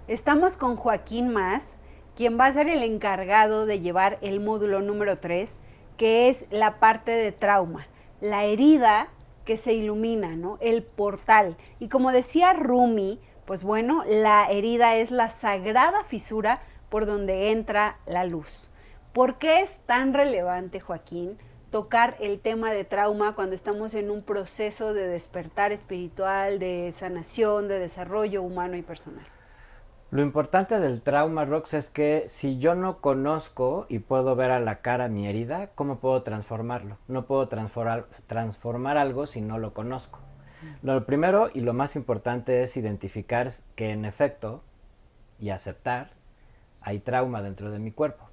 Estamos con Joaquín Mas, quien va a ser el encargado de llevar el módulo número 3, que es la parte de trauma, la herida que se ilumina, ¿no? El portal. Y como decía Rumi, pues bueno, la herida es la sagrada fisura por donde entra la luz. ¿Por qué es tan relevante, Joaquín, tocar el tema de trauma cuando estamos en un proceso de despertar espiritual, de sanación, de desarrollo humano y personal? Lo importante del trauma, Rox, es que si yo no conozco y puedo ver a la cara mi herida, ¿cómo puedo transformarlo? No puedo transformar algo si no lo conozco. Lo primero y lo más importante es identificar que en efecto y aceptar hay trauma dentro de mi cuerpo.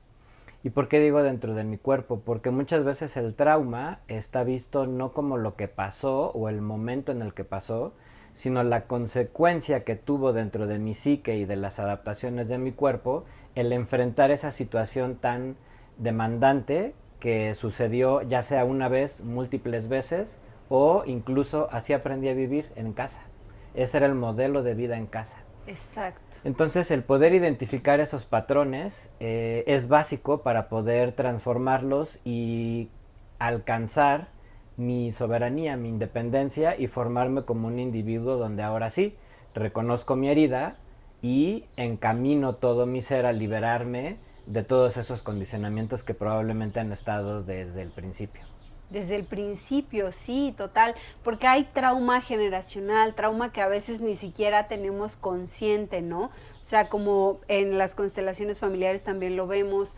¿Y por qué digo dentro de mi cuerpo? Porque muchas veces el trauma está visto no como lo que pasó o el momento en el que pasó, sino la consecuencia que tuvo dentro de mi psique y de las adaptaciones de mi cuerpo el enfrentar esa situación tan demandante que sucedió ya sea una vez, múltiples veces, o incluso así aprendí a vivir en casa. Ese era el modelo de vida en casa. Exacto. Entonces el poder identificar esos patrones es básico para poder transformarlos y alcanzar mi soberanía, mi independencia y formarme como un individuo donde ahora sí reconozco mi herida y encamino todo mi ser a liberarme de todos esos condicionamientos que probablemente han estado desde el principio. Desde el principio, sí, total, porque hay trauma generacional, trauma que a veces ni siquiera tenemos consciente, ¿no? O sea, como en las constelaciones familiares también lo vemos,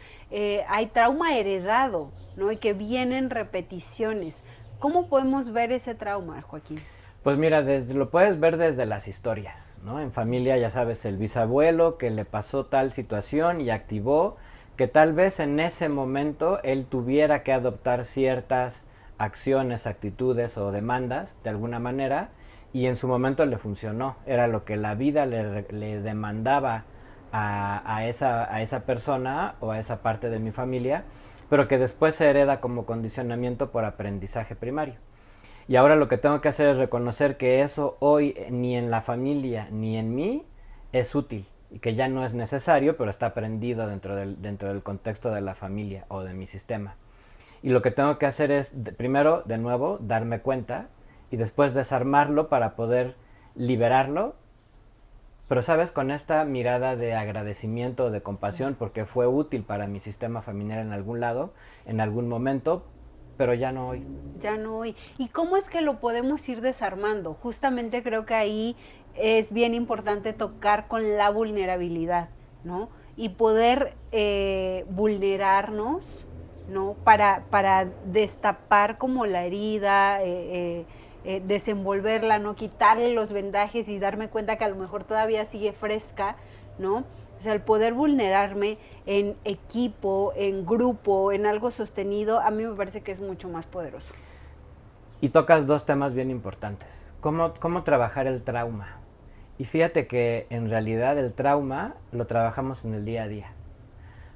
hay trauma heredado, ¿no? Y que vienen repeticiones. ¿Cómo podemos ver ese trauma, Joaquín? Pues mira, lo puedes ver desde las historias, ¿no? En familia, ya sabes, el bisabuelo que le pasó tal situación y activó que tal vez en ese momento él tuviera que adoptar ciertas acciones, actitudes o demandas de alguna manera y en su momento le funcionó. Era lo que la vida le demandaba a esa persona o a esa parte de mi familia, pero que después se hereda como condicionamiento por aprendizaje primario. Y ahora lo que tengo que hacer es reconocer que eso hoy ni en la familia ni en mí es útil y que ya no es necesario, pero está aprendido dentro del contexto de la familia o de mi sistema. Y lo que tengo que hacer es, primero, de nuevo, darme cuenta y después desarmarlo para poder liberarlo, pero sabes, con esta mirada de agradecimiento o de compasión porque fue útil para mi sistema familiar en algún lado, en algún momento, pero ya no hoy. Ya no hoy. ¿Y cómo es que lo podemos ir desarmando? Justamente creo que ahí es bien importante tocar con la vulnerabilidad, ¿no? Y poder vulnerarnos, ¿no? Para destapar como la herida, desenvolverla, ¿no? Quitarle los vendajes y darme cuenta que a lo mejor todavía sigue fresca, ¿no? O sea, el poder vulnerarme en equipo, en grupo, en algo sostenido, a mí me parece que es mucho más poderoso. Y tocas dos temas bien importantes. ¿Cómo trabajar el trauma? Y fíjate que en realidad el trauma lo trabajamos en el día a día.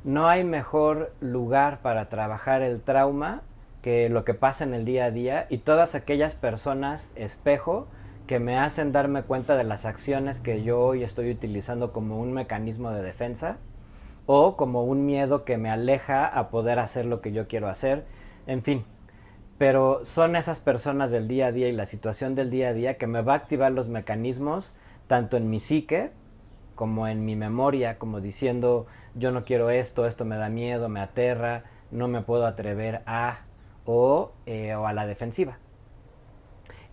No hay mejor lugar para trabajar el trauma que lo que pasa en el día a día y todas aquellas personas espejo que me hacen darme cuenta de las acciones que yo hoy estoy utilizando como un mecanismo de defensa o como un miedo que me aleja a poder hacer lo que yo quiero hacer. En fin, pero son esas personas del día a día y la situación del día a día que me va a activar los mecanismos tanto en mi psique como en mi memoria, como diciendo yo no quiero esto, esto me da miedo, me aterra, no me puedo atrever a o a la defensiva.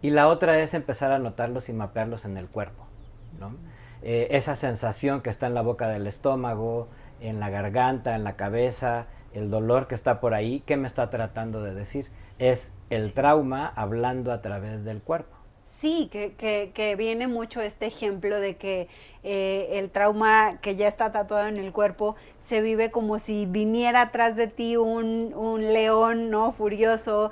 Y la otra es empezar a notarlos y mapearlos en el cuerpo, ¿no? Esa sensación que está en la boca del estómago, en la garganta, en la cabeza, el dolor que está por ahí, ¿qué me está tratando de decir? Es el trauma hablando a través del cuerpo. Sí, que viene mucho este ejemplo de que el trauma que ya está tatuado en el cuerpo se vive como si viniera atrás de ti un león, ¿no? Furioso,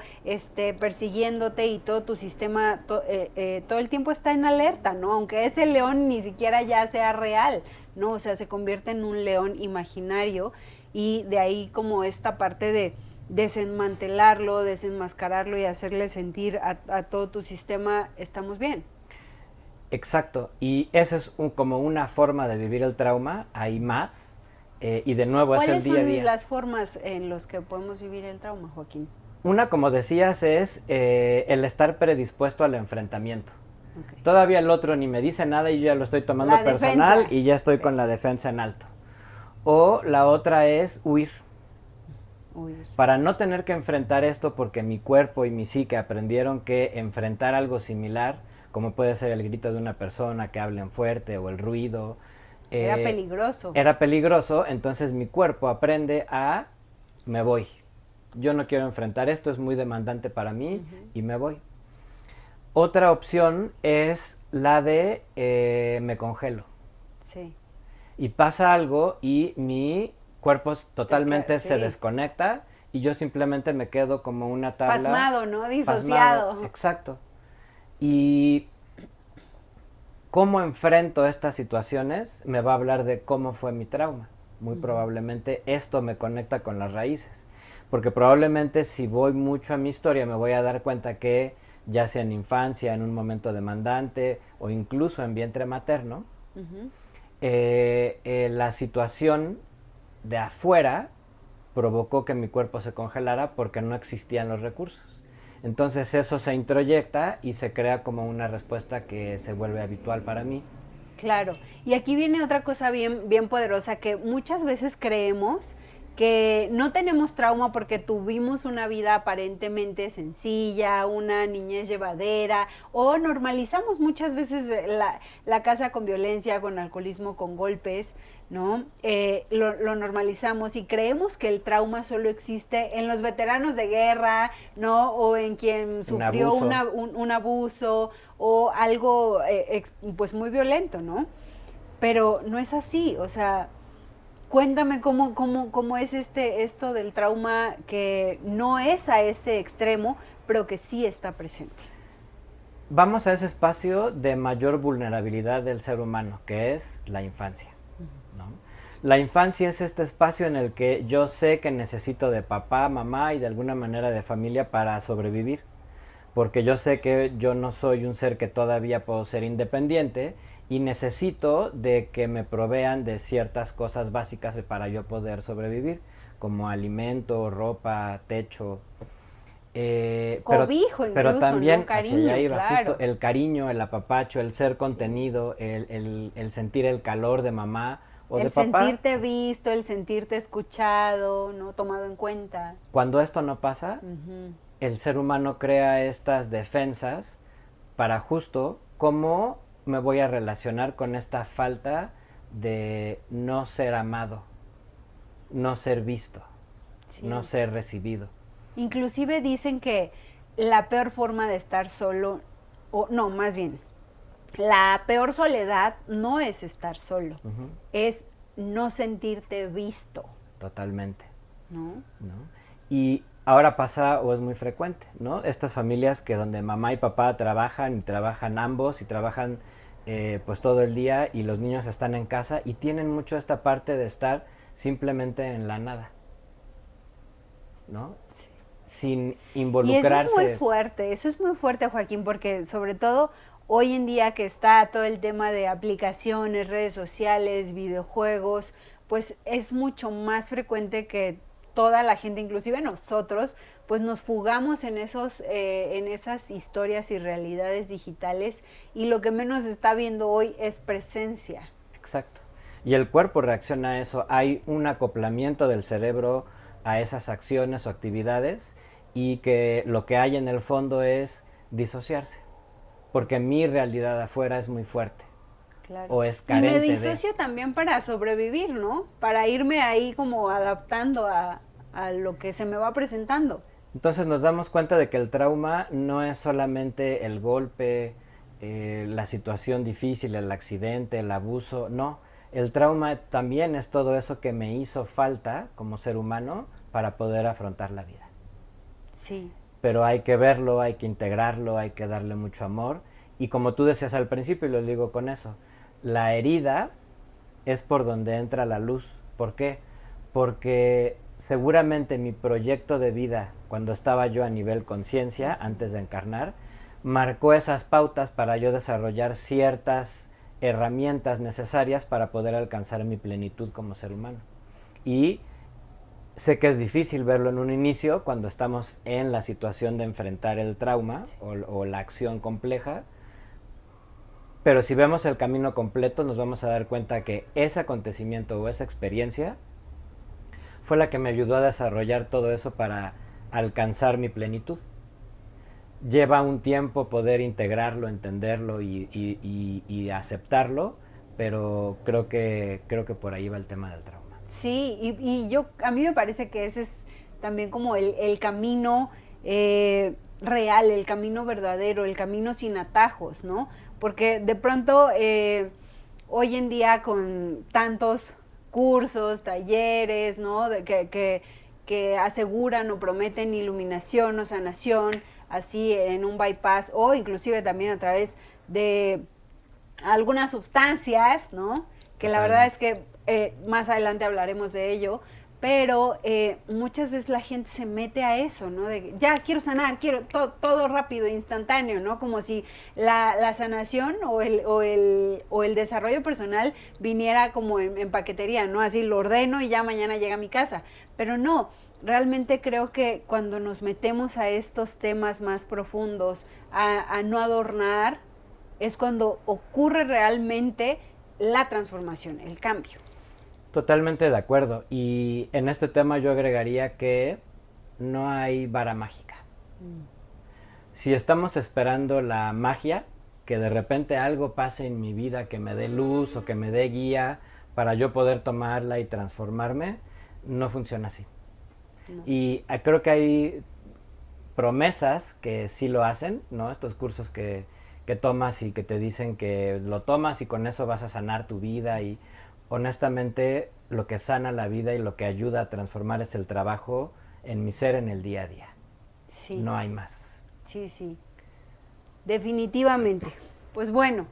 persiguiéndote y todo tu sistema todo el tiempo está en alerta, ¿no? Aunque ese león ni siquiera ya sea real, ¿no? O sea, se convierte en un león imaginario y de ahí como esta parte de desenmantelarlo, desenmascararlo y hacerle sentir a todo tu sistema estamos bien. Exacto, y esa es como una forma de vivir el trauma, hay más, y de nuevo es el día a ¿Cuáles día. son las formas en las que podemos vivir el trauma, Joaquín? Una, como decías, es el estar predispuesto al enfrentamiento. Okay. Todavía el otro ni me dice nada y yo ya lo estoy tomando La personal defensa. y ya estoy con la defensa en alto. O la otra es huir. Huir. Para no tener que enfrentar esto porque mi cuerpo y mi psique aprendieron que enfrentar algo similar, como puede ser el grito de una persona que hablen fuerte o el ruido, Era peligroso. Era peligroso, entonces mi cuerpo aprende a me voy. Yo no quiero enfrentar esto, es muy demandante para mí y me voy. Otra opción es la de me congelo. Sí. Y pasa algo y mi cuerpo totalmente se desconecta y yo simplemente me quedo como una tabla. Pasmado, ¿no? Disociado. Pasmado, exacto. Y cómo enfrento estas situaciones me va a hablar de cómo fue mi trauma. Muy probablemente esto me conecta con las raíces. Porque probablemente si voy mucho a mi historia me voy a dar cuenta que ya sea en infancia, en un momento demandante o incluso en vientre materno, la situación de afuera provocó que mi cuerpo se congelara porque no existían los recursos. Entonces eso se introyecta y se crea como una respuesta que se vuelve habitual para mí. Claro, y aquí viene otra cosa bien, bien poderosa que muchas veces creemos que no tenemos trauma porque tuvimos una vida aparentemente sencilla, una niñez llevadera, o normalizamos muchas veces la casa con violencia, con alcoholismo, con golpes, ¿no? Lo normalizamos y creemos que el trauma solo existe en los veteranos de guerra, ¿no? O en quien sufrió un abuso o algo pues muy violento, ¿no? Pero no es así, o sea, cuéntame cómo es esto del trauma que no es a ese extremo, pero que sí está presente. Vamos a ese espacio de mayor vulnerabilidad del ser humano, que es la infancia, ¿no? La infancia es este espacio en el que yo sé que necesito de papá, mamá y de alguna manera de familia para sobrevivir. Porque yo sé que yo no soy un ser que todavía puedo ser independiente y necesito de que me provean de ciertas cosas básicas para yo poder sobrevivir, como alimento, ropa, techo. Cobijo incluso, pero también ¿no? Cariño, hacia allá iba, claro. justo el cariño, el apapacho, el ser contenido, el sentir el calor de mamá o de papá. El sentirte visto, el sentirte escuchado, ¿no? Tomado en cuenta. Cuando esto no pasa, el ser humano crea estas defensas para justo cómo me voy a relacionar con esta falta de no ser amado, no ser visto, no ser recibido. Inclusive dicen que la peor forma de estar solo, o no, más bien, la peor soledad no es estar solo, es no sentirte visto. Totalmente. ¿No? Y ahora pasa, o es muy frecuente, ¿no? Estas familias que donde mamá y papá trabajan, y trabajan ambos, y trabajan pues todo el día, y los niños están en casa, y tienen mucho esta parte de estar simplemente en la nada, ¿no? Sí. Sin involucrarse. Y eso es muy fuerte, Joaquín, porque sobre todo hoy en día que está todo el tema de aplicaciones, redes sociales, videojuegos, pues es mucho más frecuente que toda la gente, inclusive nosotros, pues nos fugamos en esas historias y realidades digitales y lo que menos está viendo hoy es presencia. Exacto. Y el cuerpo reacciona a eso. Hay un acoplamiento del cerebro a esas acciones o actividades y que lo que hay en el fondo es disociarse. Porque mi realidad afuera es muy fuerte. Claro. O es carente de... Y me disocio también para sobrevivir, ¿no? Para irme ahí como adaptando a lo que se me va presentando. Entonces nos damos cuenta de que el trauma no es solamente el golpe, la situación difícil, el accidente, el abuso, no. El trauma también es todo eso que me hizo falta como ser humano para poder afrontar la vida. Sí. Pero hay que verlo, hay que integrarlo, hay que darle mucho amor. Y como tú decías al principio, y lo digo con eso, la herida es por donde entra la luz. ¿Por qué? Porque seguramente mi proyecto de vida, cuando estaba yo a nivel conciencia, antes de encarnar, marcó esas pautas para yo desarrollar ciertas herramientas necesarias para poder alcanzar mi plenitud como ser humano. Y sé que es difícil verlo en un inicio cuando estamos en la situación de enfrentar el trauma o la acción compleja, pero si vemos el camino completo nos vamos a dar cuenta que ese acontecimiento o esa experiencia fue la que me ayudó a desarrollar todo eso para alcanzar mi plenitud. Lleva un tiempo poder integrarlo, entenderlo y aceptarlo, pero creo que por ahí va el tema del trauma. Sí, a mí me parece que ese es también como el camino real, el camino verdadero, el camino sin atajos, ¿no? Porque de pronto hoy en día con tantos cursos, talleres, ¿no? Que aseguran o prometen iluminación o sanación, así en un bypass o inclusive también a través de algunas sustancias, ¿no? Que la verdad es que más adelante hablaremos de ello, pero muchas veces la gente se mete a eso, ¿no? De ya quiero sanar, quiero todo rápido, instantáneo, ¿no? Como si la sanación o el desarrollo personal viniera como en paquetería, ¿no? Así lo ordeno y ya mañana llega a mi casa. Pero no, realmente creo que cuando nos metemos a estos temas más profundos, a no adornar, es cuando ocurre realmente la transformación, el cambio. Totalmente de acuerdo. Y en este tema yo agregaría que no hay vara mágica. Si estamos esperando la magia, que de repente algo pase en mi vida que me dé luz o que me dé guía para yo poder tomarla y transformarme, no funciona así. No. Y creo que hay promesas que sí lo hacen, ¿no? Estos cursos que tomas y que te dicen que lo tomas y con eso vas a sanar tu vida, y honestamente lo que sana la vida y lo que ayuda a transformar es el trabajo en mi ser en el día a día. Sí. No hay más. Sí, sí. Definitivamente. Pues bueno,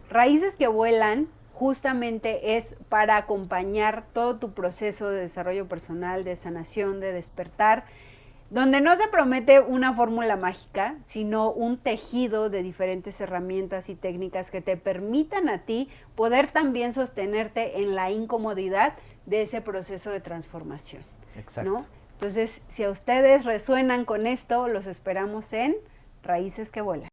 Raíces que Vuelan justamente es para acompañar todo tu proceso de desarrollo personal, de sanación, de despertar, donde no se promete una fórmula mágica, sino un tejido de diferentes herramientas y técnicas que te permitan a ti poder también sostenerte en la incomodidad de ese proceso de transformación. Exacto. ¿No? Entonces, si a ustedes resuenan con esto, los esperamos en Raíces que Vuelan.